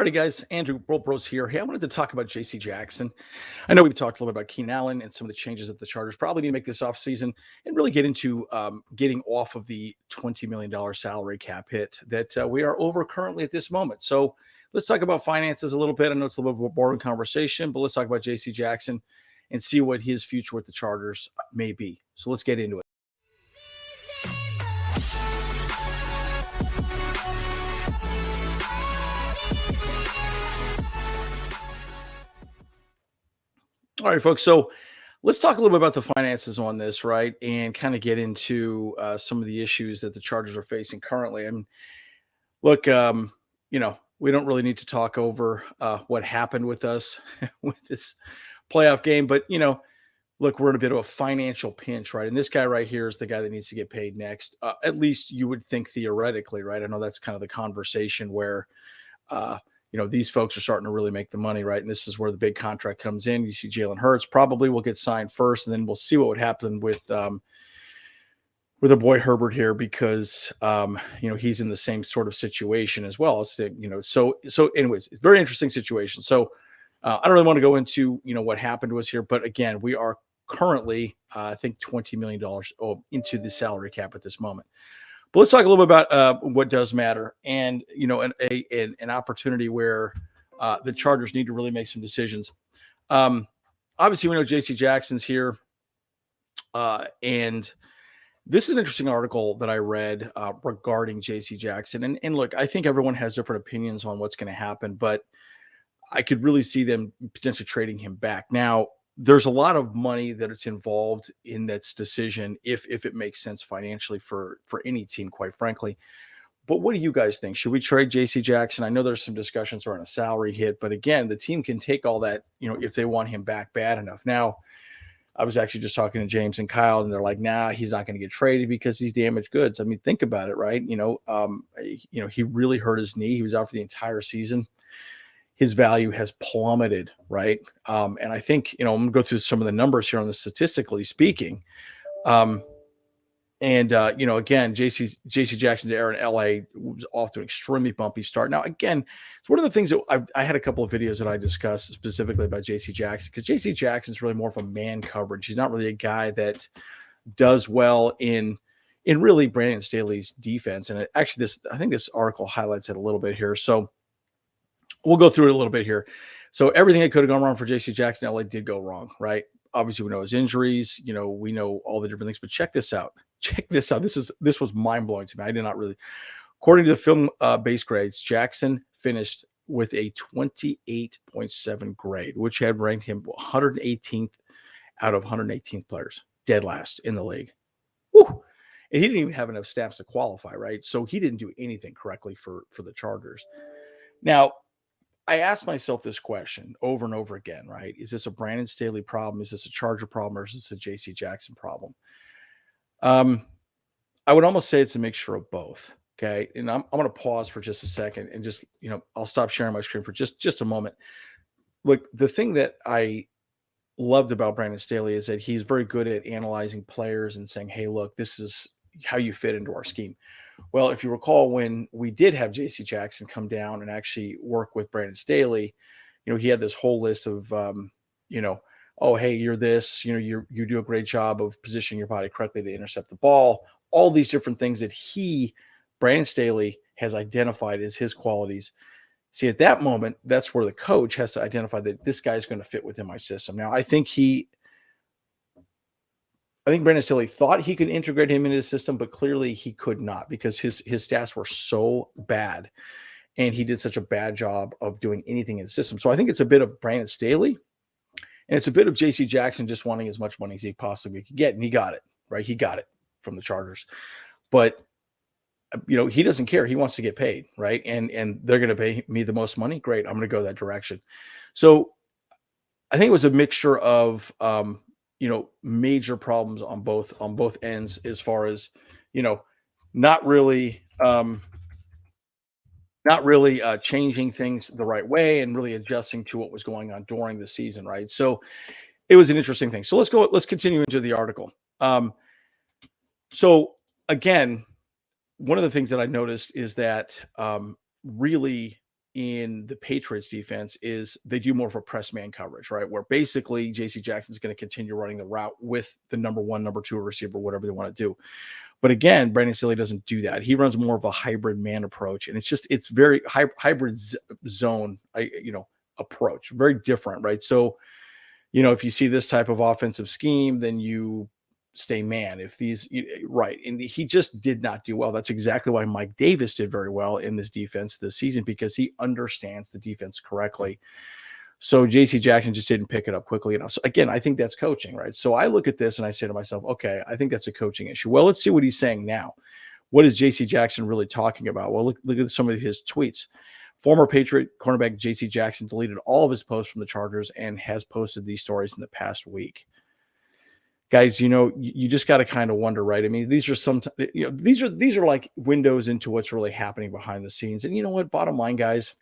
Alrighty, guys. Andrew Bros here. Hey, I wanted to talk about J.C. Jackson. I know we've talked a little bit about Keenan Allen and some of the changes that the Chargers probably need to make this offseason and really get into getting off of the $20 million salary cap hit that we are over currently at this moment. So let's talk about finances a little bit. I know it's a little bit of a boring conversation, but let's talk about J.C. Jackson and see what his future with the Chargers may be. So let's get into it. All right, folks. So let's talk a little bit about the finances on this, right? And kind of get into some of the issues that the Chargers are facing currently. I mean, look, we don't really need to talk over what happened with us with this playoff game, but, look, we're in a bit of a financial pinch, right? And this guy right here is the guy that needs to get paid next. At least you would think theoretically, right? I know that's kind of the conversation where, uh, these folks are starting to really make the money, right? And this is where the big contract comes in. You see Jalen Hurts probably will get signed first, and then we'll see what would happen with a boy Herbert here because he's in the same sort of situation as well. So anyways, it's a very interesting situation. So I don't really want to go into what happened to us here, but again, we are currently I think $20 million into the salary cap at this moment. But let's talk a little bit about what does matter, and an opportunity where the Chargers need to really make some decisions. Obviously, we know J.C. Jackson's here, and this is an interesting article that I read regarding J.C. Jackson. And look, I think everyone has different opinions on what's going to happen, but I could really see them potentially trading him back. Now, there's a lot of money that it's involved in that decision if it makes sense financially for any team, quite frankly. But what do you guys think? Should we trade J.C. Jackson? I know there's some discussions around a salary hit, but again, the team can take all that, if they want him back bad enough. Now, I was actually just talking to James and Kyle, and they're like, nah, he's not going to get traded because he's damaged goods. I mean, think about it, right? He really hurt his knee. He was out for the entire season. His value has plummeted, right? And I think, I'm going to go through some of the numbers here on this statistically speaking. Again, J.C. Jackson's era in LA was off to an extremely bumpy start. Now, again, it's one of the things that I had a couple of videos that I discussed specifically about J.C. Jackson, because J.C. Jackson's really more of a man coverage. He's not really a guy that does well in really Brandon Staley's defense. And I think this article highlights it a little bit here. So we'll go through it a little bit here. So everything that could have gone wrong for J.C. Jackson, LA did go wrong, right? Obviously, we know his injuries. We know all the different things. But check this out. This was mind blowing to me. I did not really. According to the film base grades, Jackson finished with a 28.7 grade, which had ranked him 118th out of 118 players, dead last in the league. Woo! And he didn't even have enough snaps to qualify, right? So he didn't do anything correctly for the Chargers. Now, I asked myself this question over and over again, right? Is this a Brandon Staley problem? Is this a Charger problem, or is this a J.C. Jackson problem? I would almost say it's a mixture of both. Okay. And I'm going to pause for just a second and just, I'll stop sharing my screen for just a moment. Look, the thing that I loved about Brandon Staley is that he's very good at analyzing players and saying, hey, look, this is how you fit into our scheme. Well, if you recall, when we did have J.C. Jackson come down and actually work with Brandon Staley, he had this whole list of, oh, hey, you're this, you do a great job of positioning your body correctly to intercept the ball, all these different things that Brandon Staley, has identified as his qualities. See, at that moment, that's where the coach has to identify that this guy's going to fit within my system. Now, I think Brandon Staley thought he could integrate him into the system, but clearly he could not because his stats were so bad and he did such a bad job of doing anything in the system. So I think it's a bit of Brandon Staley and it's a bit of J.C. Jackson just wanting as much money as he possibly could get. And he got it, right? He got it from the Chargers. But, he doesn't care. He wants to get paid, right? And they're going to pay me the most money. Great. I'm going to go that direction. So I think it was a mixture of, major problems on both ends as far as, not really changing things the right way and really adjusting to what was going on during the season, right? So it was an interesting thing. So let's continue into the article. So again, one of the things that I noticed is that really in the Patriots defense is they do more of a press man coverage, right? Where basically JC Jackson's going to continue running the route with the number one, number two receiver, whatever they want to do. But again, Brandon Staley doesn't do that. He runs more of a hybrid man approach, and it's very hybrid zone, approach, very different, right? So, if you see this type of offensive scheme, then you stay man. If these right, and he just did not do well. That's exactly why Mike Davis did very well in this defense this season because he understands the defense correctly. So JC Jackson just didn't pick it up quickly enough. So again, I think that's coaching, right? So I look at this and I say to myself, okay, I think that's a coaching issue. Well, let's see what he's saying now. What is JC Jackson really talking about? Well, look at some of his tweets. Former Patriot cornerback JC Jackson deleted all of his posts from the Chargers and has posted these stories in the past week. Guys, you just got to kind of wonder, right? I mean, these are these are like windows into what's really happening behind the scenes. And you know what? Bottom line, guys,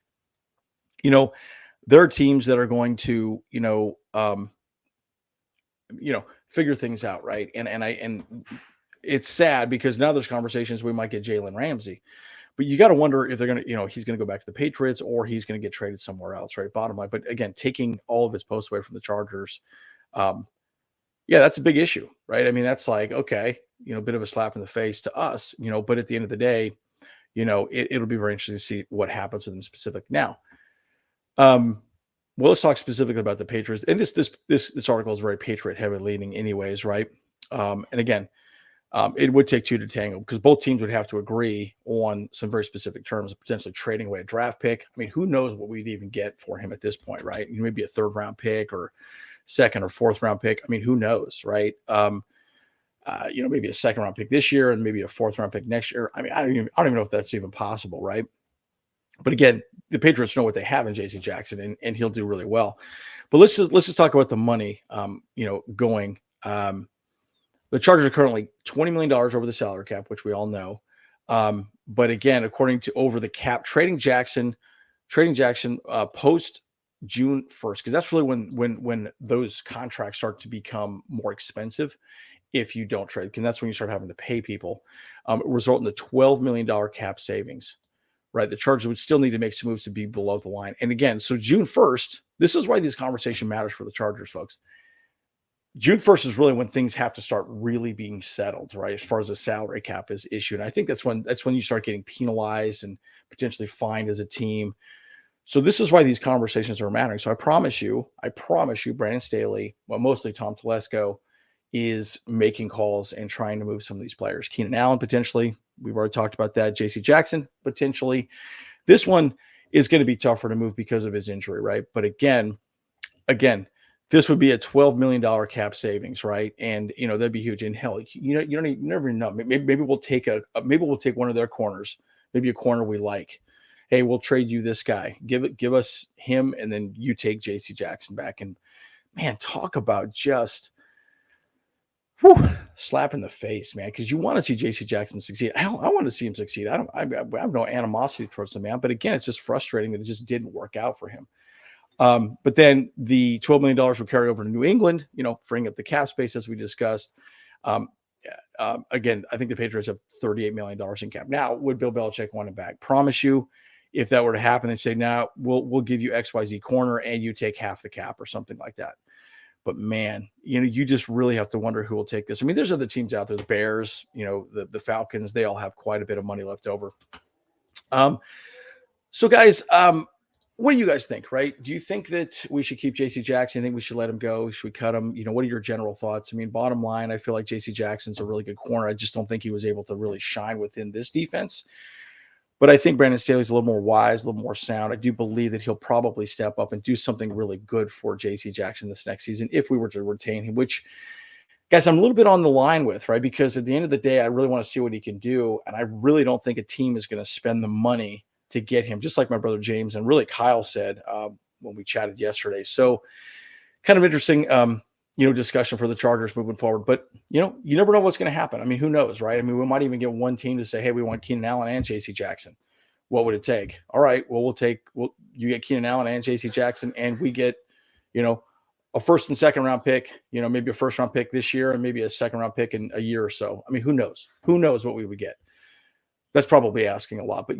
there are teams that are going to, figure things out, right? And it's sad because now there's conversations we might get Jalen Ramsey, but you got to wonder if they're going to, he's going to go back to the Patriots or he's going to get traded somewhere else, right? Bottom line. But again, taking all of his posts away from the Chargers, yeah, that's a big issue, right? I mean, that's like, okay, a bit of a slap in the face to us, but at the end of the day, it'll be very interesting to see what happens with them specific. Now, well, let's talk specifically about the Patriots. And this article is very Patriot heavy leaning anyways, right? And again, it would take two to tango because both teams would have to agree on some very specific terms, potentially trading away a draft pick. I mean, who knows what we'd even get for him at this point, right? Maybe a third round pick or second or fourth round pick. I mean, who knows, right? Maybe a second round pick this year and maybe a fourth round pick next year. I mean, I don't even know if that's even possible, right? But again, the Patriots know what they have in JC Jackson, and he'll do really well. But let's just talk about the money, going. The Chargers are currently $20 million over the salary cap, which we all know. But again, according to Over the Cap, trading Jackson post June 1st, because that's really when those contracts start to become more expensive if you don't trade, because that's when you start having to pay people, result in the $12 million cap savings. Right, the Chargers would still need to make some moves to be below the line. And again, so June 1st, this is why this conversation matters for the Chargers, folks. June 1st is really when things have to start really being settled, right? As far as the salary cap is issued. And I think that's when you start getting penalized and potentially fined as a team. So this is why these conversations are mattering. So I promise you, Brandon Staley, well, mostly Tom Telesco, is making calls and trying to move some of these players. Keenan Allen, potentially. We've already talked about that. JC Jackson, potentially. This one is going to be tougher to move because of his injury, right? But again, this would be a $12 million cap savings, right? And, that'd be huge. And hell, you never know. Maybe we'll take one of their corners, maybe a corner we like. Hey, we'll trade you this guy. Give us him, and then you take JC Jackson back. And man, talk about just slap in the face, man, because you want to see JC Jackson succeed. I want to see him succeed. I have no animosity towards the man, but again, it's just frustrating that it just didn't work out for him. But then the $12 million will carry over to New England, freeing up the cap space as we discussed. Again, I think the Patriots have $38 million in cap. Now, would Bill Belichick want him back? Promise you, if that were to happen, they say, now we'll give you XYZ corner and you take half the cap or something like that. But man, you just really have to wonder who will take this. I mean, there's other teams out there, the Bears, the Falcons, they all have quite a bit of money left over. So guys, what do you guys think, right? Do you think that we should keep JC Jackson? You think we should let him go? Should we cut him? What are your general thoughts? I mean, bottom line, I feel like JC Jackson's a really good corner. I just don't think he was able to really shine within this defense. But I think Brandon Staley's a little more wise, a little more sound. I do believe that he'll probably step up and do something really good for JC Jackson this next season if we were to retain him, which, guys, I'm a little bit on the line with, right? Because at the end of the day, I really want to see what he can do. And I really don't think a team is going to spend the money to get him, just like my brother James and really Kyle said when we chatted yesterday. So kind of interesting, discussion for the Chargers moving forward. But, you never know what's going to happen. I mean, who knows, right? I mean, we might even get one team to say, hey, we want Keenan Allen and JC Jackson. What would it take? All right, well, you get Keenan Allen and JC Jackson, and we get, a first and second round pick, maybe a first round pick this year and maybe a second round pick in a year or so. I mean, who knows? Who knows what we would get? That's probably asking a lot, but,